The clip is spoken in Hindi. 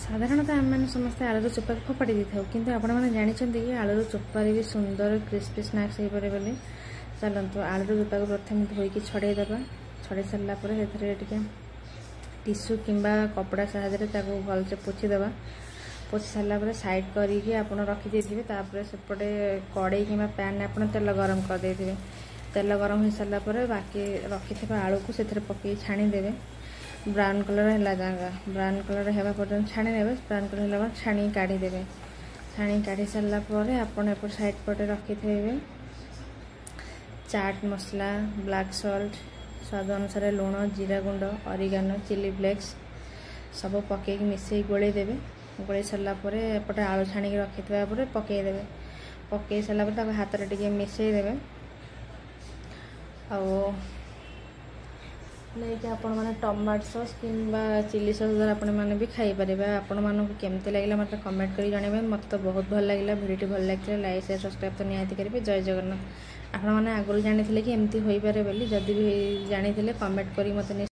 साधारणतः आम मैंने समस्त आलूर चोपा फोपाड़ी दी था कि आपने जानते कि आलूर चोपारे भी सुंदर क्रिस्पी स्नैक्स हो पारे बोली। चलतु आलूर चोपा को प्रथम धोईकी छड़ेदेवा। छड़े सारापर टिश्यू किंबा कपड़ा साहाय्य भलसे पोछीदेवा। पोछी सारापर साइड करके आप रखी देते सेपटे कड़े कि पैन आप तेल गरम कर देते। तेल गरम हो सारापर बाकी रखि आलू को पकई छाणीदेवे। ब्राउन कलर है ब्राउन कलर है पर्यटन छाणी ने ब्राउन कलर है छाणी काढ़ीदेवे। छाणी काढ़ी सारापर आपड़ एपट साइड पटे रखि थे चाट मसला ब्लैक सॉल्ट स्वाद अनुसार लुण जीरा गुंड ऑरिगानो चिली फ्लेक्स सब पकईक मिसई गोलेदेवे। गोल सारापर एपटे आलू छाणी रखि पकईदेवे। पकई सारापर हाथ में टे मिसईदेवे नहीं आपण मैंने टमाटो सॉस किंबा चिली सॉस द्वारा आपण मैंने भी खाई पारे। आपण मानक केमती लगे मतलब कमेंट कर जानवे। मत तो बहुत भल लगे वीडियो भल लगे लाइक शेयर सब्सक्राइब तो निहाती करेंगे। जय जगन्नाथ। आपण मैंने आगुरी जानी कि एमती हो पारे बोली जदि भी जानी कमेंट करी मत